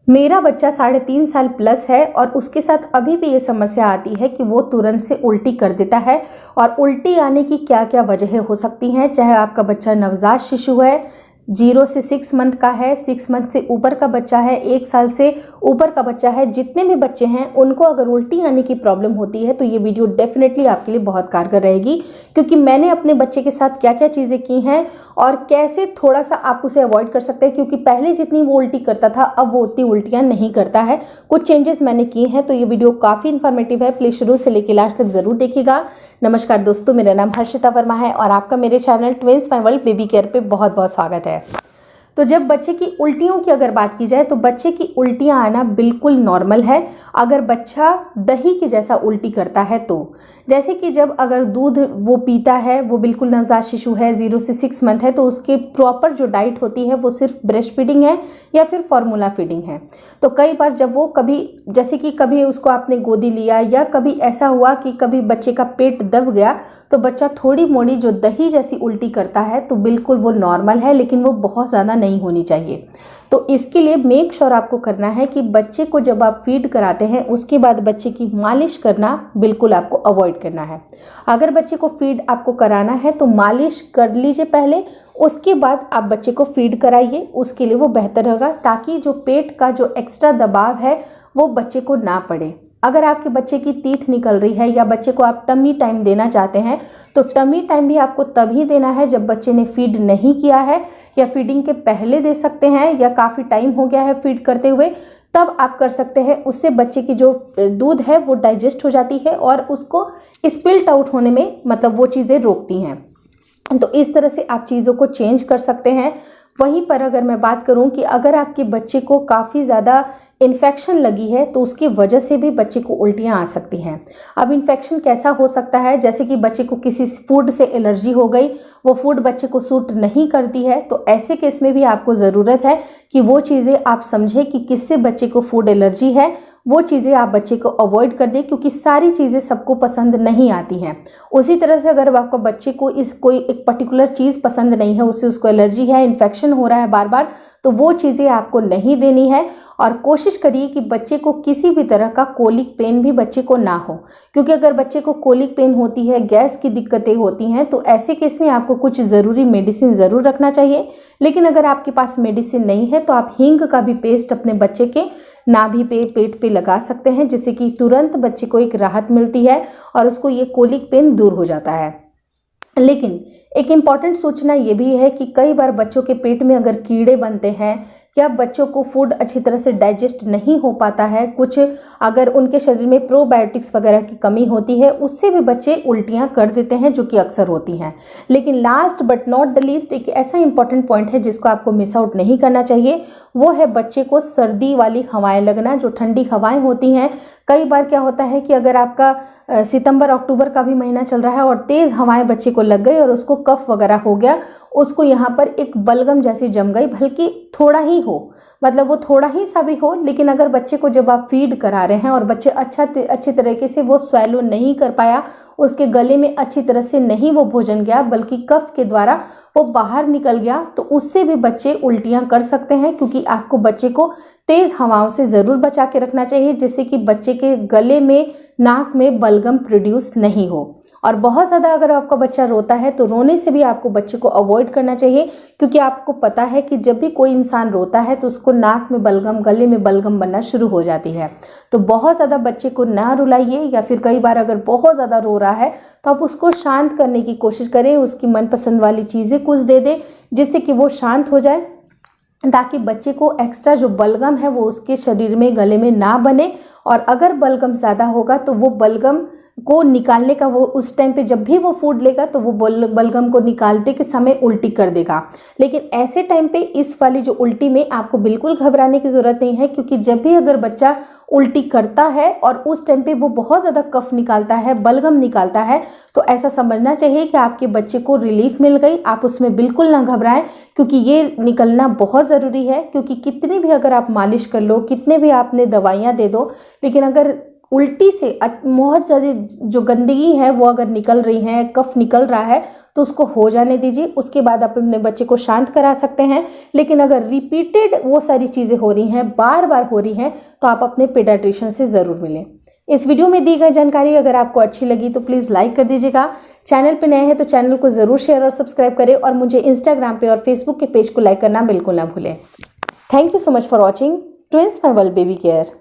मेरा बच्चा 3.5 साल प्लस है और उसके साथ अभी भी ये समस्या आती है कि वो तुरंत से उल्टी कर देता है। और उल्टी आने की क्या क्या वजह हो सकती हैं, चाहे आपका बच्चा नवजात शिशु है, 0 से 6 मंथ का है, 6 मंथ से ऊपर का बच्चा है, 1 साल से ऊपर का बच्चा है, जितने भी बच्चे हैं उनको अगर उल्टी आने की प्रॉब्लम होती है तो ये वीडियो डेफिनेटली आपके लिए बहुत कारगर रहेगी। क्योंकि मैंने अपने बच्चे के साथ क्या क्या चीज़ें की हैं और कैसे थोड़ा सा आप उसे अवॉइड कर सकते हैं। क्योंकि पहले जितनी वो उल्टी करता था अब वो उतनी उल्टियाँ नहीं करता है। कुछ चेंजेस मैंने किए हैं, तो ये वीडियो काफ़ी इन्फॉर्मेटिव है, प्लीज़ शुरू से लेकर लास्ट तक ज़रूर देखिएगा। नमस्कार दोस्तों, मेरा नाम हर्षिता वर्मा है और आपका मेरे channel twins my world baby care पे बहुत बहुत स्वागत है। तो जब बच्चे की उल्टियों की अगर बात की जाए तो बच्चे की उल्टियां आना बिल्कुल नॉर्मल है अगर बच्चा दही के जैसा उल्टी करता है तो। जैसे कि जब अगर दूध वो पीता है, वो बिल्कुल नवजात शिशु है, 0 से 6 मंथ है, तो उसके प्रॉपर जो डाइट होती है वो सिर्फ ब्रेस्ट फीडिंग है या फिर फॉर्मूला फीडिंग है। तो कई बार जब वो कभी, जैसे कि कभी उसको आपने गोदी लिया या कभी ऐसा हुआ कि कभी बच्चे का पेट दब गया तो बच्चा थोड़ी मोड़ी जो दही जैसी उल्टी करता है तो बिल्कुल वो नॉर्मल है, लेकिन वो बहुत ज़्यादा नहीं होनी चाहिए। तो इसके लिए मेक श्योर आपको करना है कि बच्चे को जब आप फीड कराते हैं उसके बाद बच्चे की मालिश करना बिल्कुल आपको अवॉइड करना है। अगर बच्चे को फीड आपको कराना है तो मालिश कर लीजिए पहले, उसके बाद आप बच्चे को फीड कराइए, उसके लिए वो बेहतर होगा, ताकि जो पेट का जो एक्स्ट्रा दबाव है वो बच्चे को ना पड़े। अगर आपके बच्चे की टीथ निकल रही है या बच्चे को आप टमी टाइम देना चाहते हैं तो टमी टाइम भी आपको तभी देना है जब बच्चे ने फीड नहीं किया है, या फीडिंग के पहले दे सकते हैं या काफ़ी टाइम हो गया है फीड करते हुए, तब आप कर सकते हैं। उससे बच्चे की जो दूध है वो डाइजेस्ट हो जाती है और उसको स्पिल्ट आउट होने में मतलब वो चीज़ें रोकती हैं। तो इस तरह से आप चीज़ों को चेंज कर सकते हैं। वहीं पर अगर मैं बात करूं कि अगर आपके बच्चे को काफ़ी ज़्यादा इन्फेक्शन लगी है तो उसकी वजह से भी बच्चे को उल्टियां आ सकती हैं। अब इन्फेक्शन कैसा हो सकता है, जैसे कि बच्चे को किसी फूड से एलर्जी हो गई, वो फूड बच्चे को सूट नहीं करती है, तो ऐसे केस में भी आपको ज़रूरत है कि वो चीज़ें आप समझें कि किससे बच्चे को फूड एलर्जी है, वो चीज़ें आप बच्चे को अवॉइड कर दें, क्योंकि सारी चीज़ें सबको पसंद नहीं आती हैं। उसी तरह से अगर आपका बच्चे को कोई एक पर्टिकुलर चीज़ पसंद नहीं है, उससे उसको एलर्जी है, इन्फेक्शन हो रहा है बार बार, तो वो चीज़ें आपको नहीं देनी है। और कोशिश करिए कि बच्चे को किसी भी तरह का कोलिक पेन भी बच्चे को ना हो, क्योंकि अगर बच्चे को कोलिक पेन होती है, गैस की दिक्कतें होती हैं, तो ऐसे केस में आपको कुछ ज़रूरी मेडिसिन ज़रूर रखना चाहिए। लेकिन अगर आपके पास मेडिसिन नहीं है तो आप हींग का भी पेस्ट अपने बच्चे के नाभि पे, पेट पे लगा सकते हैं, जिससे कि तुरंत बच्चे को एक राहत मिलती है और उसको ये कोलिक पेन दूर हो जाता है। लेकिन एक इम्पॉर्टेंट सूचना ये भी है कि कई बार बच्चों के पेट में अगर कीड़े बनते हैं या बच्चों को फूड अच्छी तरह से डाइजेस्ट नहीं हो पाता है, कुछ अगर उनके शरीर में प्रोबायोटिक्स वगैरह की कमी होती है, उससे भी बच्चे उल्टियां कर देते हैं, जो कि अक्सर होती हैं। लेकिन last but not the least एक ऐसा इंपॉर्टेंट पॉइंट है जिसको आपको मिस आउट नहीं करना चाहिए, वो है बच्चे को सर्दी वाली हवाएं लगना, जो ठंडी हवाएं होती हैं। कई बार क्या होता है कि अगर आपका सितंबर अक्टूबर का भी महीना चल रहा है और तेज़ हवाएं बच्चे को लग गई और उसको कफ वगैरह हो गया, उसको यहाँ पर एक बलगम जैसी जम गई, बल्कि थोड़ा ही हो, मतलब वो थोड़ा ही सा भी हो, लेकिन अगर बच्चे को जब आप फीड करा रहे हैं और बच्चे अच्छी तरीके से वो स्वैलो नहीं कर पाया, उसके गले में अच्छी तरह से नहीं वो भोजन गया, बल्कि कफ के द्वारा वो बाहर निकल गया, तो उससे भी बच्चे उल्टियां कर सकते हैं। क्योंकि आपको बच्चे को तेज़ हवाओं से ज़रूर बचा के रखना चाहिए, जिससे कि बच्चे के गले में, नाक में बलगम प्रोड्यूस नहीं हो। और बहुत ज़्यादा अगर आपका बच्चा रोता है तो रोने से भी आपको बच्चे को अवॉइड करना चाहिए, क्योंकि आपको पता है कि जब भी कोई इंसान रोता है तो उसको नाक में बलगम, गले में बलगम बनना शुरू हो जाती है। तो बहुत ज़्यादा बच्चे को ना रुलाइए, या फिर कई बार अगर बहुत ज़्यादा रो रहा है तो आप उसको शांत करने की कोशिश करें, उसकी मनपसंद वाली चीज़ें कुछ दे दें जिससे कि वो शांत हो जाए, ताकि बच्चे को एक्स्ट्रा जो बलगम है वो उसके शरीर में, गले में ना बने। और अगर बलगम ज़्यादा होगा तो वो बलगम को निकालने का, वो उस टाइम पे जब भी वो फूड लेगा तो वो बलगम को निकालते के समय उल्टी कर देगा। लेकिन ऐसे टाइम पे इस वाली जो उल्टी में आपको बिल्कुल घबराने की ज़रूरत नहीं है, क्योंकि जब भी अगर बच्चा उल्टी करता है और उस टाइम पे वो बहुत ज़्यादा कफ निकालता है, बलगम निकालता है, तो ऐसा समझना चाहिए कि आपके बच्चे को रिलीफ मिल गई। आप उसमें बिल्कुल ना घबराएं, क्योंकि ये निकलना बहुत ज़रूरी है। क्योंकि कितनी भी अगर आप मालिश कर लो, कितने भी आपने दवाइयाँ दे दो, लेकिन अगर उल्टी से बहुत ज़्यादा जो गंदगी है वो अगर निकल रही है, कफ निकल रहा है, तो उसको हो जाने दीजिए। उसके बाद आप अपने बच्चे को शांत करा सकते हैं। लेकिन अगर रिपीटेड वो सारी चीज़ें हो रही हैं, बार बार हो रही हैं, तो आप अपने पीडियाट्रिशियन से ज़रूर मिलें। इस वीडियो में दी गई जानकारी अगर आपको अच्छी लगी तो प्लीज़ लाइक कर दीजिएगा। चैनल पे नए हैं तो चैनल को ज़रूर शेयर और सब्सक्राइब करें, और मुझे इंस्टाग्राम पे और फेसबुक के पेज को लाइक करना बिल्कुल ना भूलें। Thank you so much for watching twins my world baby care.